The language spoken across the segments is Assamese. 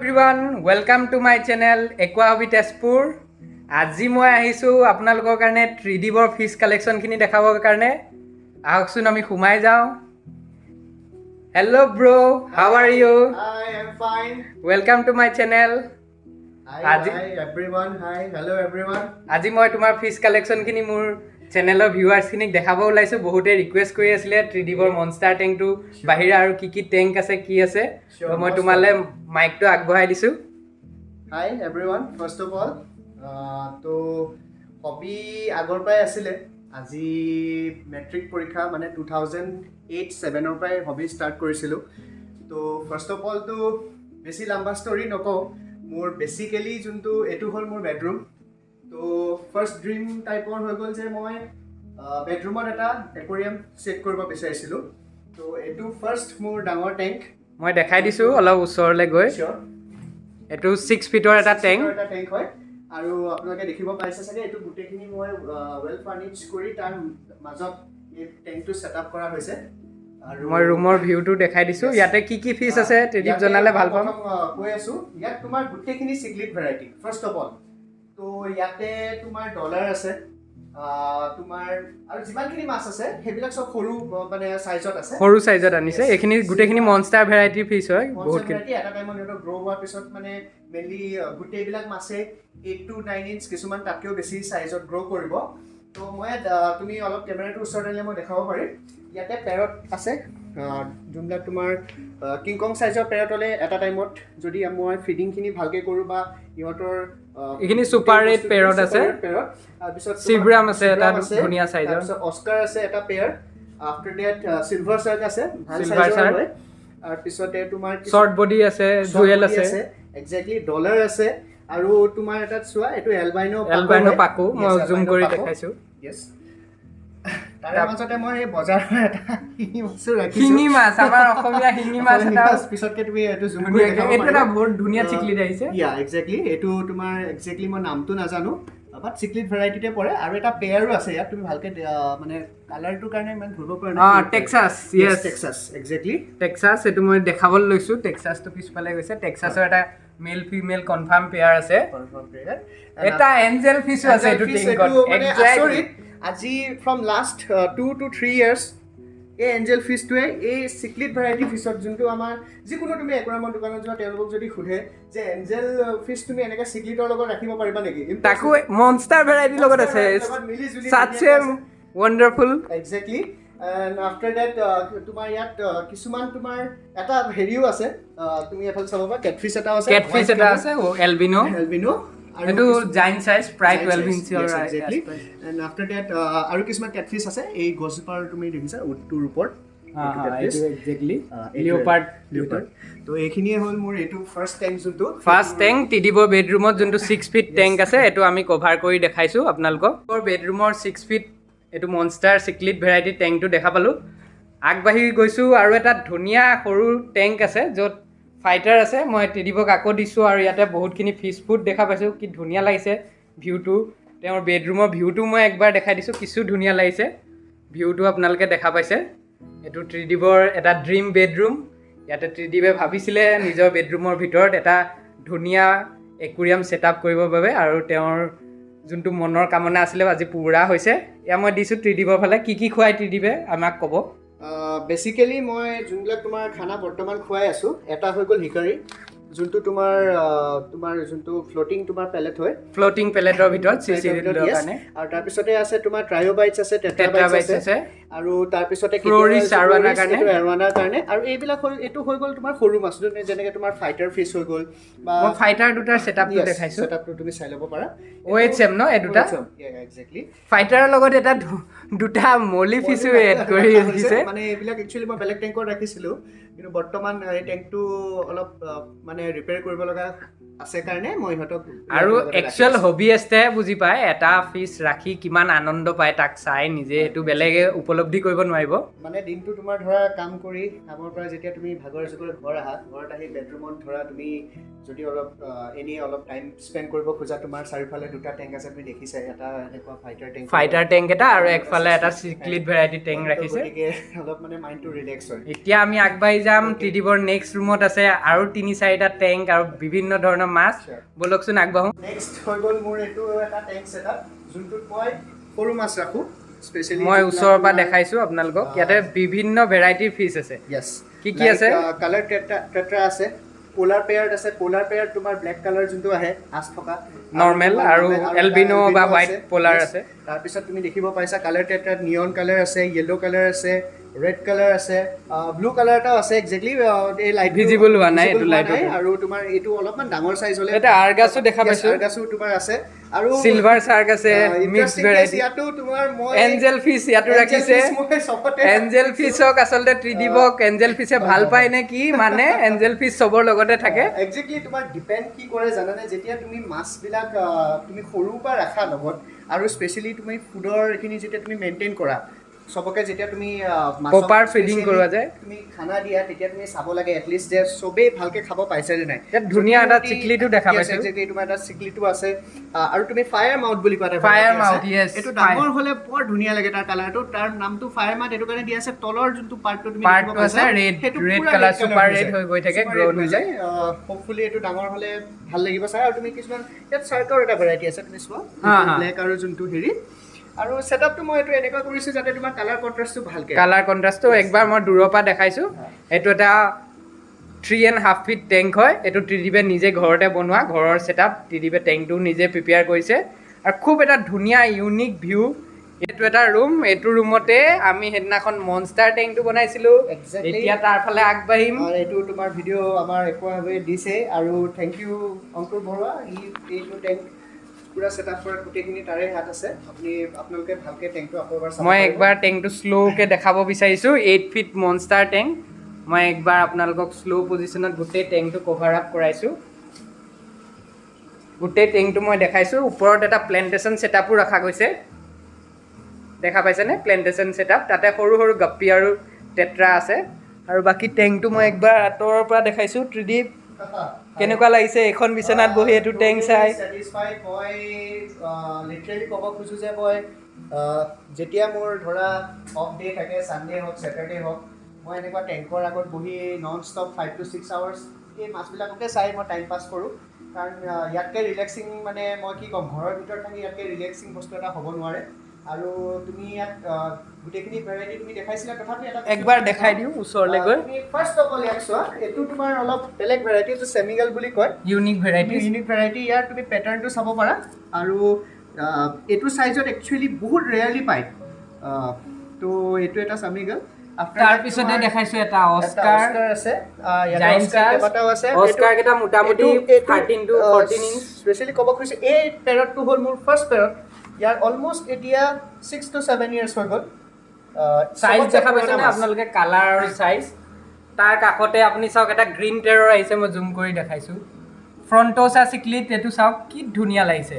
Everyone, welcome to my channel Aqua with Tezpur. আজি মই আহিছো আপোনালোকৰ কাৰণে 3D'ৰ ফিশ কালেকশন খিনি দেখাবৰ কাৰণে আহকচোন আমি সোমাই যাওঁ Hello bro, how are you? Hi, I'm fine. Welcome to my channel. Hi everyone. Hi, hello everyone. আজি মই তোমাৰ ফিশ কালেকশন খিনি মোৰ চেনেলৰ ভিউৱাৰ্স খিনিক দেখাব ওলাইছো বহুতে ৰিকুৱেষ্ট কৰি আছিলে 3D'ৰ মনষ্টাৰ ট্যাঙ্কটো বাহিৰা আৰু কি ট্যাঙ্ক আছে কি আছে তো মই তোমালে মাইকটো আগবঢ়াই দিছো Hi everyone. First of all, তো হবি আগৰ পৰাই আছিলে আজি মেট্ৰিক পৰীক্ষা মানে 2008-7 ৰ পৰাই হবি ষ্টাৰ্ট কৰিছিলো তো ফাৰ্স্ট অফ অল তো বেছি লম্বা ষ্টৰী নকওঁ মোৰ বেসিক্যালি যোনটো এটো হল মোৰ বেডৰুম তো ফাৰ্স্ট ড্ৰিম টাইপৰ হৈ গল যে মই বেডৰুমত এটা একুৰিয়াম সেট কৰিব বিচাৰিছিলো তো এটো ফাৰ্স্ট মোৰ ডাঙৰ ট্যাঙ্ক মই দেখাই দিছো অলপ ওচৰলৈ গৈ এটো 6 ফিটৰ এটা ট্যাঙ্ক হয় আৰু আপোনালোকে দেখিব পাইছে চাগে এটো গুটেখিনি মই ওয়েল ফাৰ্নিশ কৰি তাৰ মাজত এই ট্যাঙ্কটো সেটআপ কৰা হৈছে আৰু মই ৰুমৰ ভিউটো দেখাই দিছো ইয়াতে কি ফিশ আছে ত্ৰিদীপ জনালে ভাল পাম কৈ আছো ইয়াত তোমাৰ গুটেখিনি সিগলিট ভ্যাৰাইটি ফাৰ্স্ট অফ অল তো ইয়াতে তোমাৰ ডলাৰ আছে তোমাৰ আৰু যিমানখিনি মাছ আছে হেবিলাক সব সৰু মানে সাইজত আছে সৰু সাইজত আনিছে এখিনি গুটেখিনি মনষ্টাৰ ভ্যাৰাইটি ফিশ হয় বহুত ভ্যাৰাইটি এটা টাইমত এটা গ্ৰো হোৱাৰ পিছত মানে মেনলি গুটেবিলাক মাছে 8 to 9 ইঞ্চ কিছুমান তাতকেও বেছি সাইজত গ্ৰো কৰিব তো মই তুমি অলপ কেমেৰাটো ওচৰত আনিলে মই দেখাব পাৰিম ইয়াতে পেৰট আছে যোনবিলাক তোমাৰ কিংকং সাইজৰ পেৰটলে এটা টাইমত যদি মই ফিডিং খিনি ভালকে কৰো বা ইহঁতৰ এখিনি সুপাৰ ৰেড পেৰট আছে পেৰট তাৰপিছত সিব্ৰাম আছে এটা ধুনিয়া সাইজৰ তাৰপিছত অস্কাৰ আছে এটা pair after that silver shark আছে ভাল সিলভাৰ শাৰ্ক হয় আৰু পিছতে তোমাৰ শৰ্ট বডি আছে জুয়েল আছে এক্স্যাক্টলি ডলাৰ আছে আৰু তোমাৰ এটা চোৱা এটো এলবাইনো পাকো মই জুম কৰি দেখাইছো यस তাৰে মাজতে মই এই বজাৰৰ এটা হিঙি মাছ ৰাখিছো হিঙি মাছ আমাৰ অসমীয়া হিঙি মাছ এটা পিছতকে তুমি এটো জুম কৰি দেখাব এইটো এটা বহুত ধুনিয়া চিকলি আহিছে ইয়া এক্স্যাক্টলি এটো তোমাৰ এক্স্যাক্টলি মই নামটো নাজানো বাট চিকলিট ভ্যাৰাইটিতে পৰে আৰু এটা পেয়াৰো আছে ইয়াত তুমি ভালকে মানে কালাৰটো কাৰণে ইমান ধৰিব পৰা নাই Texas yes Texas exactly Texas এটো মই দেখাবলৈ লৈছো টেক্সাসটো পিছফালে গৈছে টেক্সাসৰ এটা মেল ফিমেল কনফাৰ্ম পেয়াৰ আছে এটা এঞ্জেল ফিশ আছে এটো টিংকত এক্স্যাক্টলি আজি ফ্ৰম লাষ্ট 2 to 3 ইয়াৰ্স এই এঞ্জেল ফিশটোৱে এই সিকলিট ভ্যাৰাইটি ফিশত যোনটো আমাৰ যিকোনো তুমি একুৰিয়ামৰ দোকানত যোৱা তেওঁলোকক যদি খুধে যে এঞ্জেল ফিশ তুমি এনেকা সিকলিটৰ লগত ৰাখিব পাৰিবা নেকি তাকো মনষ্টাৰ ভ্যাৰাইটি লগত আছে such a wonderful exactly and after that তোমাৰ ইয়াত কিছুমান তোমাৰ এটা হেৰিও আছে তুমি এফাল চাবা ক্যাটফিশ এটা আছে ও এলবিনো এটো জাইন্ট সাইজ প্ৰায় 12 ইঞ্চৰ এক্স্যাক্টলি and after that আৰু কিছুমান ক্যাটফিশ আছে এই গছপাৰ তুমি দেখিছা উটটোৰ ওপৰত এটো এক্স্যাক্টলি লিওপাৰ্ড তো এইখিনিয়ে হল মোৰ এটো ফাৰ্স্ট ট্যাঙ্ক যোনটো ফাৰ্স্ট ট্যাঙ্ক টিডিবৰ বেডৰুমত যোনটো 6 ফিট ট্যাঙ্ক আছে এটো আমি কভাৰ কৰি দেখাইছো আপোনালোকক বেডৰুমৰ 6 ফিট এটো মনষ্টাৰ সিকলিট ভ্যাৰাইটি ট্যাঙ্কটো দেখা পালো আগবাঢ়ি গৈছো আৰু এটা ধুনিয়া সৰু ট্যাঙ্ক আছে য'ত ফাইটাৰ আছে মই টিডিবক আকৌ দিছো আৰু ইয়াতে বহুতখিনি ফিশ ফুড দেখা পাইছো কি ধুনিয়া লাগিছে ভিউটো তেওঁৰ বেডৰুমৰ ভিউটো মই একবাৰ দেখাই দিছো কিছু ধুনিয়া লাগিছে ভিউটো আপোনালোকে দেখা পাইছে এটো 3D'ৰ এটা ড্ৰিম বেডৰুম ইয়াতে 3D'য়ে ভাবিছিলে নিজৰ বেডৰুমৰ ভিতৰত এটা ধুনিয়া একুৰিয়াম সেটআপ কৰিবৰ বাবে আৰু তেওঁৰ যোনটো মনৰ কামনা আছিল আজি পুৰা হৈছে ইয়া মই দিছো 3D'ৰ ফালে কি খুৱাই 3D'য়ে আমাক ক'ব বেসিক্যালি মই যোনবিলাক তোমাৰ খানা বৰ্তমান খুৱাই আছো এটা হৈ গল হিকাৰী যোনটো তোমাৰ যোনটো ফ্লোটিং তোমাৰ পেলেট হয় ফ্লোটিং পেলেটৰ ভিতৰত সিসিলিটৰ কাৰণে আৰু তাৰ পিছতে আছে তোমাৰ ট্ৰায়োবাইটছ আছে টেট্ৰাবাইটছ আছে আৰু তাৰ পিছতে ফ্লোৰিছ আৰৱানাৰ কাৰণে আৰু এইবিলাক এটো হৈ গল তোমাৰ সৰু মাছ যেনেকৈ তোমাৰ ফাইটাৰ ফিশ হৈ গল বা মই ফাইটাৰ দুটাৰ সেটআপটো দেখাইছো সেটআপটো তুমি চাই ল'ব পাৰা ওএইচএম ন এই দুটা এক্স্যাক্টলি ফাইটাৰৰ লগত এটা দুটা মলি ফিশো এড কৰি ৰাখিছে মানে এইবিলাক একচুয়ালি মই বেলেগ ট্যাঙ্কত ৰাখিছিলো কিন্তু বৰ্তমান এই ট্যাঙ্কটো অলপ মানে ৰিপেয়াৰ কৰিব লগা আছে কাৰণে মই হতক আৰু একচুয়াল হবিয়েষ্টে বুজি পায় এটা ফিশ ৰাখি কিমান আনন্দ পায় তাক চাই নিজে এটো বেলেগে উপলব্ধি কৰিব নোৱাৰিব মানে দিনটো তোমাৰ ধৰা কাম কৰি কামৰ পৰা যেতিয়া তুমি ভাগৰ জুগৰে ঘৰত আহি বেডৰুমত ধৰা তুমি যদি অলপ এনি অলপ টাইম স্পেন্ড কৰিব খোজা তোমাৰ চাৰিফালে দুটা ট্যাঙ্ক আছে তুমি দেখিছা এটা এনেকুৱা ফাইটাৰ ট্যাঙ্ক এটা আৰু একফালে এটা সিকলিট ভ্যাৰাইটি ট্যাঙ্ক ৰাখিছে অলপ মানে মাইন্ডটো ৰিলেক্স হয় এতিয়া আমি আগবাঢ়ি যাম ত্ৰিদীপৰ নেক্সট ৰুমত আছে আৰু 3-4টা টেংক আৰু বিভিন্ন ধৰণৰ মাছ বলকচোন আগবাঢ়ো নেক্সট হৈ গ'ল মোৰ এইটো এটা টেংক ছেটআপ যোনটোত মই সৰু মাছ ৰাখোঁ স্পেচিয়েলি মই ওচৰৰ পৰা দেখাইছোঁ আপোনালোকক ইয়াতে বিভিন্ন ভেৰাইটিৰ ফিছ আছে য়েছ কি আছে কালাৰ টেট্ৰা আছে পোলাৰ পেয়াৰ্ড আছে পোলাৰ পেয়াৰ্ড তোমাৰ ব্লেক কালাৰ যোনটো আহে আঁচ থকা নৰ্মেল আৰু এলবিনো বা হোৱাইট পোলাৰ আছে তাৰপিছত তুমি দেখিব পাইছা কালাৰ টেট্ৰাত নিয়ন কালাৰ আছে য়েল্লো কালাৰ আছে ৰেড কালাৰ আছে ব্লু কালাৰ এটাও আছে একজেক্টলি এই লাইট ভিজিবল হোৱা নাই এইটো লাইট আৰু তোমাৰ এইটো অলপমান ডাঙৰ সাইজ হলে এটা আৰ্গাসো দেখা পাইছো আৰ্গাসো তোমাৰ আছে আৰু সিলভাৰ শাৰ্ক আছে মিক্স ভেৰাইটি ইয়াতো তোমাৰ মই এঞ্জেল ফিশ ইয়াতো ৰাখিছে এঞ্জেল ফিশক আচলতে ত্ৰিদীপক এঞ্জেল ফিশে ভাল পায় নে কি মানে এঞ্জেল ফিশ সবৰ লগতে থাকে একজেক্টলি তোমাৰ ডিপেন্ড কি কৰে জানানে যেতিয়া তুমি মাছবিলাক তুমি সৰুৰ পৰা ৰাখা লগত আৰু স্পেচিয়েলি তুমি ফুডৰ এখিনি যেতিয়া তুমি মেইনটেইন কৰা সবকে যেতিয়া তুমি প্ৰপাৰ ফিডিং কৰোৱা যায় তুমি খানা দিয়া তেতিয়া তুমি চাব লাগে এটলিষ্ট যে সবেই ভালকে খাব পাইছে নে নাই ইয়াত ধুনীয়া এটা চিকলিটো দেখা পাইছো একজেক্টলি তোমাৰ এটা চিকলিটো আছে আৰু তুমি ফায়াৰ মাউথ বুলি কোৱা ফায়াৰ মাউথ ইয়েস এইটো ডাঙৰ হলে বৰ ধুনীয়া লাগে তাৰ কালাৰটো তাৰ নামটো ফায়াৰ মাউথ এটো কাৰণে দিয়া আছে তলৰ যোনটো পাৰ্টটো তুমি পাৰ্টটো আছে ৰেড কালাৰ সুপাৰ ৰেড হৈ গৈ থাকে গ্ৰোন হৈ যায় হোপফুলি এটো ডাঙৰ হলে ভাল লাগিব চাই আৰু তুমি কিছুমান ইয়াত চাৰ্কৰ এটা ভেৰাইটি আছে তুমি চোৱা ব্লেক আৰু যোনটো হেৰি আৰু সেটআপটো মই এটো এনেকা কৰিছো যাতে তোমাৰ কালাৰ কন্ট্ৰাষ্টটো ভালকে কালাৰ কন্ট্ৰাষ্টটো একবাৰ মই দূৰৰ পৰা দেখাইছো এটো এটা 3.5 ফিট টেংক হয় এটো ত্ৰিদীপে নিজে ঘৰতে বনোৱা ঘৰৰ সেটআপ ত্ৰিদীপে টেংকটো নিজে প্ৰিপেয়াৰ কৰিছে আৰু খুব এটা ধুনীয়া ইউনিক ভিউ এটো এটা ৰুম এটো ৰুমতে আমি হেদনাখন মনস্টাৰ টেংকটো বনাইছিলো এতিয়া তাৰ ফালে আগবাঢ়িম আৰু এটো তোমাৰ ভিডিও আমাৰ Aqua ভাবে দিছে আৰু থ্যাংক ইউ অংকুৰ বৰুৱা এইটো টেংক পুৰা সেটআপ কৰা গুটেখিনি তাৰে হাত আছে আপুনি আপোনালোকে ভালকে টেংকটো আকবাৰ চাব মই একবাৰ টেংকটো স্লোকে দেখাব বিচাৰিছো 8 ফিট মনস্টাৰ টেংক মই একবাৰ আপোনালোকক স্লো পজিশনত গুটেই টেংকটো কভাৰ আপ কৰাইছো গুটেই টেংকটো মই দেখাইছো ওপৰত এটা প্ল্যান্টেশন সেটআপো ৰাখা গৈছে দেখা পাইছে নে প্ল্যান্টেশন সেটআপ তাতে সৰু সৰু গাপ্পি আৰু টেট্ৰা আছে আৰু বাকি টেংকটো মই একবাৰ আতৰৰ পৰা দেখাইছো ত্ৰিদীপ কেনেকুৱা লাগিছে এখন বিছনাত বহি এটো টেংক চাই স্যাটিসফাইড মই লিটাৰেলি ক'ব খুজু যে মই যেতিয়া মোৰ ধৰা অফ ডে থাকে সানডে হক স্যাটাৰডে হক মই এনেকুৱা টেংকৰ আগত বহি নন ষ্টপ 5 to 6 আৱাৰ্ছ এই মাছবিলাককে চাই মই টাইম পাছ কৰোঁ কাৰণ ইয়াতকে ৰিলেক্সিং মানে মই কি ক'ম ঘৰৰ ভিতৰত থাকি ইয়াতকে ৰিলেক্সিং বস্তু এটা হ'ব নোৱাৰে আৰু তুমি ইয়াত গুটেখিনি ভেৰাইটি তুমি দেখাইছিলা তথাপি এটা একবাৰ দেখাই দিও ওচৰলৈ গৈ তুমি ফাৰ্স্ট অফ অল ইয়াক চোৱা এটো তোমাৰ অলপ বেলেগ ভেৰাইটি তো সেমিগল বুলি কয় ইউনিক ভেৰাইটি ইয়াৰ তুমি প্যাটাৰ্নটো চাব পাৰা আৰু এটো সাইজত একচুয়ালি বহুত ৰেয়াৰলি পায় তো এটো এটা সেমিগল তাৰ পিছতে দেখাইছো এটা অস্কাৰ আছে জাইন্টছাছ অস্কাৰ কেটা মোটামুটি 13 to 14 ইঞ্চ স্পেশালি ক'ব খুজিছে এই পেৰটটো হ'ল মোৰ ফাৰ্স্ট পেৰট ইয়াৰ অলমোস্ট এতিয়া 6 to 7 ইয়াৰ্স হৈ গ'ল সাইজ দেখা পাইছে না আপোনালোকে কালাৰ আৰু সাইজ তাৰ কাষতে আপুনি চাওক এটা গ্ৰীণ টেৰৰ আহিছে মই জুম কৰি দেখাইছো ফ্ৰন্টোসা সিকলিট এটো চাওক কি ধুনীয়া লাগিছে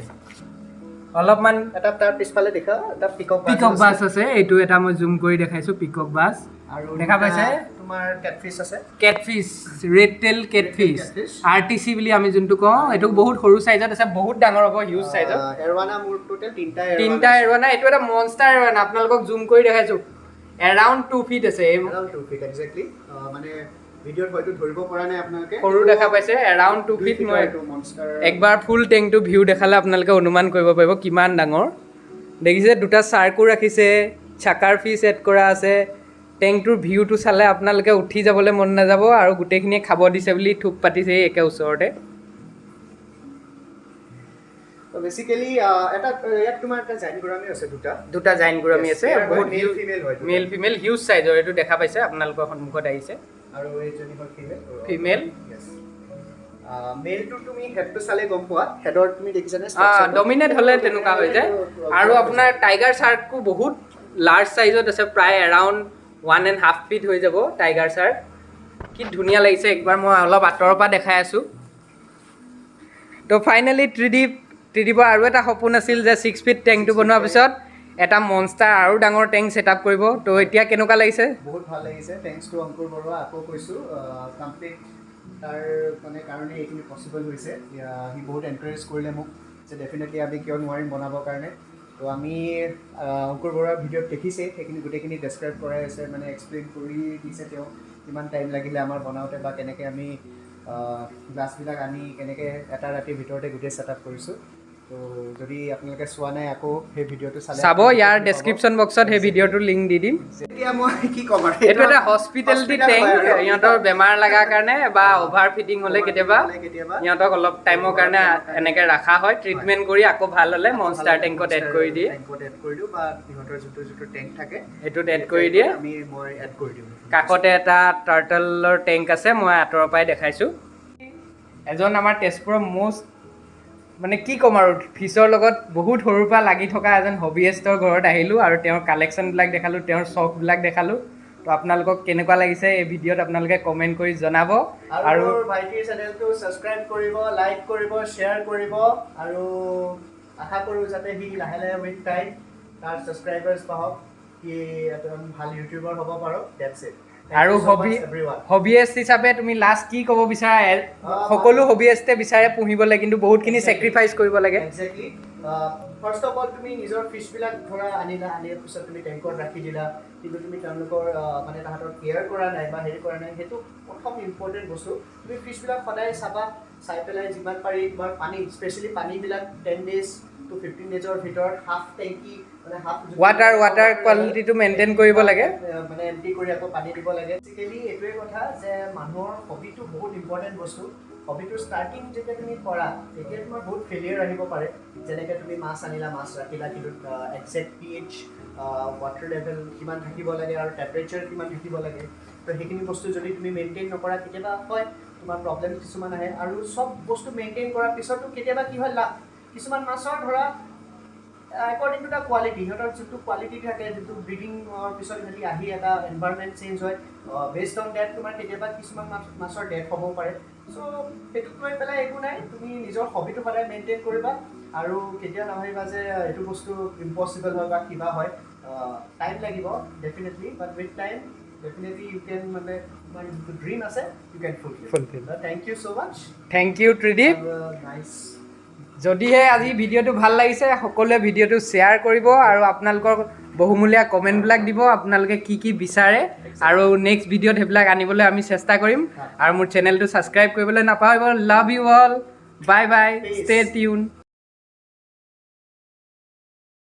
অলপমান এটা তাৰ পিছফালে দেখা এটা পিকক বাছ আছে এটো এটা মই জুম কৰি দেখাইছো পিকক বাছ আৰু দেখা পাইছে তোমাৰ কেটফিশ আছে কেটফিশ ৰেড টেল কেটফিশ আৰটিসি বুলি আমি যোনটো কওঁ এটো বহুত সৰু সাইজত আছে বহুত ডাঙৰ হ'ব হিউজ সাইজত এৰৱানা মোৰ টোটাল তিনটা এৰৱানা এটো এটা মনস্টাৰ এৰৱানা আপোনালোকক জুম কৰি দেখাইছো এৰাউণ্ড 2 ফিট আছে এৰাউণ্ড 2 ফিট এক্স্যাক্টলি মানে ভিডিওত হয়তো ধৰিব পৰা নাই আপোনালোকে সৰু দেখা পাইছে এৰাউণ্ড 2 ফিট মই একবাৰ ফুল টেংকটো ভিউ দেখালে আপোনালোকে অনুমান কৰিব পাৰিব কিমান ডাঙৰ দেখিছে দুটা সাৰ্কো ৰাখিছে চাকাৰ ফিশ এড কৰা আছে টেংকটোৰ ভিউটো চালে আপোনালোকে উঠি যাবলৈ মন নাযাব আৰু গুটেইখিনিয়ে খাব দিছে বুলি থুপ পাতিছে একে ওচৰতে তো বেসিক্যালি এটা ইয়াত তোমাৰ এটা জাইন গুৰামি আছে দুটা জাইন গুৰামি আছে বহুত মেল ফিমেল হয় মেল ফিমেল হিউজ সাইজৰ এটো দেখা পাইছে আপোনালোকৰ সন্মুখত আহিছে আৰু এইজনী হ'ল ফিমেল মেলটো তুমি হেডটো চালে গম পোৱা হেডৰ তুমি দেখিছানে ডমিনেট হলে তেনেকুৱা হৈ যায় আৰু আপোনাৰ টাইগাৰ শাৰ্কটো বহুত লাৰ্জ সাইজত আছে প্ৰায় এৰাউণ্ড 1.5 ফিট হৈ যাব টাইগাৰ শাৰ্ক কি ধুনীয়া লাগিছে একবাৰ মই অলপ আঁতৰৰ পৰা দেখাই আছো তো ফাইনালি ত্ৰিদীপৰ আৰু এটা সপোন আছিল যে 6 ফিট টেংকটো বনোৱাৰ পিছত এটা মনস্টাৰ আৰু ডাঙৰ টেংক সেটআপ কৰিব তো এতিয়া কেনেকুৱা লাগিছে বহুত ভাল লাগিছে থ্যাঙ্কস টু অংকুৰ বৰুৱা আকৌ কৈছো কমপ্লিট তাৰ মানে কাৰণে এইখিনি পসিবল হৈছে হি বহুত এনকাৰেজ কৰিলে মোক যে ডেফিনেটলি আমি কিয় নোৱাৰিম বনাবৰ কাৰণে তো আমি অংকুৰ বৰুৱাৰ ভিডিঅ'ত দেখিছে সেইখিনি গোটেইখিনি ডেছক্ৰাইব কৰাই আছে মানে এক্সপ্লেইন কৰি দিছে তেওঁ কিমান টাইম লাগিলে আমাৰ বনাওঁতে বা কেনেকৈ আমি গ্লাছবিলাক আনি কেনেকৈ এটা ৰাতিৰ ভিতৰতে গোটেই ছেটআপ কৰিছোঁ তো যদি আপোনালোকে চোৱা নাই আকৌ সেই ভিডিঅ'টো চাব ইয়াৰ ডেছক্ৰিপশ্যন বক্সত সেই ভিডিঅ'টোৰ লিংক দি দিম এতিয়া মই কি ক'ম আৰু এইটো এটা হস্পিটেলিটি টেংক ইহঁতৰ বেমাৰ লগাৰ কাৰণে বা অভাৰ ফিটিং হ'লে কেতিয়াবা ইহঁতক অলপ টাইমৰ কাৰণে এনেকৈ ৰখা হয় ট্ৰিটমেণ্ট কৰি আকৌ ভাল হ'লে মনষ্টাৰ টেংকত এড কৰি দিয়ে বা ইহঁতৰ যিটো টেংক থাকে সেইটোত এড কৰি দিয়ে মই এড কৰি দিওঁ কাষতে এটা টাৰ্টলৰ টেংক আছে মই আঁতৰৰ পৰাই দেখাইছোঁ এজন আমাৰ তেজপুৰৰ মষ্ট মানে কি ক'ম আৰু ফিছৰ লগত বহুত সৰুৰ পৰা লাগি থকা এজন হবিয়েষ্টৰ ঘৰত আহিলোঁ আৰু তেওঁৰ কালেকশ্যনবিলাক দেখালোঁ তেওঁৰ চখবিলাক দেখালোঁ তো আপোনালোকক কেনেকুৱা লাগিছে এই ভিডিঅ'ত আপোনালোকে কমেণ্ট কৰি জনাব আৰু ভাইটিৰ চেনেলটো ছাবস্ক্ৰাইব কৰিব লাইক কৰিব শ্বেয়াৰ কৰিব আৰু আশা কৰোঁ যাতে সি লাহে লাহে উইথ টাইম তাৰ ছাবস্ক্ৰাইবাৰ্ছ পাহক সি এজন ভাল ইউটিউবাৰ হ'ব পাৰক ডেটছ ইট আৰু হবিয়েষ্ট হিচাপে তুমি লাষ্ট কি ক'ব বিচাৰা সকলো হবিয়েষ্টে বিচাৰে পুহিবলৈ কিন্তু বহুতখিনি ছেক্ৰিফাইচ কৰিব লাগে একজেক্টলি ফাৰ্ষ্ট অফ অল তুমি নিজৰ ফিছবিলাক ধৰা আনিয়াৰ পিছত তুমি টেংকত ৰাখি দিলা কিন্তু তুমি তেওঁলোকৰ মানে তাহাঁতৰ কেয়াৰ কৰা নাই বা হেৰি কৰা নাই সেইটো প্ৰথম ইম্পৰ্টেণ্ট বস্তু তুমি ফিছবিলাক সদায় চাবা চাই পেলাই যিমান পাৰি তোমাৰ পানী স্পেচিয়েলি পানীবিলাক 10 days to 15 daysৰ ভিতৰত হাফ টেংকি মানে হাফ ৱাটাৰ কোৱালিটিটো মেইনটেইন কৰিব লাগে মানে এমটি কৰি আকৌ পানী দিব লাগে বেচিকেলি এইটোৱে কথা যে মানুহৰ হবিটো বহুত ইম্পৰ্টেণ্ট বস্তু হবিটো ষ্টাৰ্টিং যেতিয়া তুমি কৰা তেতিয়া তোমাৰ বহুত ফেইলিয়াৰ আহিব পাৰে যেনেকৈ তুমি মাছ আনিলা মাছ ৰাখিলা কিন্তু একজেক্ট pH ৱাটাৰ লেভেল কিমান থাকিব লাগে আৰু টেম্পাৰেচাৰ কিমান থাকিব লাগে তো সেইখিনি বস্তু যদি তুমি মেইনটেইন নকৰা কেতিয়াবা হয় তোমাৰ প্ৰব্লেম কিছুমান আহে আৰু চব বস্তু মেইনটেইন কৰাৰ পিছতো কেতিয়াবা কি হয় কিছুমান মাছৰ ধৰা একৰ্ডিং টু দ্য কোৱালিটি সিহঁতৰ যিটো কোৱালিটি থাকে যিটো ব্ৰিডিঙৰ পিছত যদি আহি এটা এনভাইৰনমেণ্ট চেঞ্জ হয় বেছড অন ডেট তোমাৰ কেতিয়াবা কিছুমান মাছৰ ডেথ হ'ব পাৰে চ' সেইটোক লৈ পেলাই একো নাই তুমি নিজৰ হবিটো সদায় মেইনটেইন কৰিবা আৰু কেতিয়া নাভাবিবা যে এইটো বস্তু ইম্পচিবল হয় বা কিবা হয় টাইম লাগিব definitely but with time definitely you can মানে তোমাৰ যিটো ড্ৰিম আছে you can fulfill thank you so much thank you Tridib nice যদিহে আজি ভিডিঅ'টো ভাল লাগিছে সকলোৱে ভিডিঅ'টো শ্বেয়াৰ কৰিব আৰু আপোনালোকৰ বহুমূলীয়া কমেণ্টবিলাক দিব আপোনালোকে কি কি বিচাৰে আৰু নেক্সট ভিডিঅ'ত সেইবিলাক আনিবলৈ আমি চেষ্টা কৰিম আৰু মোৰ চেনেলটো ছাবস্ক্ৰাইব কৰিবলৈ নাপাহৰিব love you all bye bye stay tune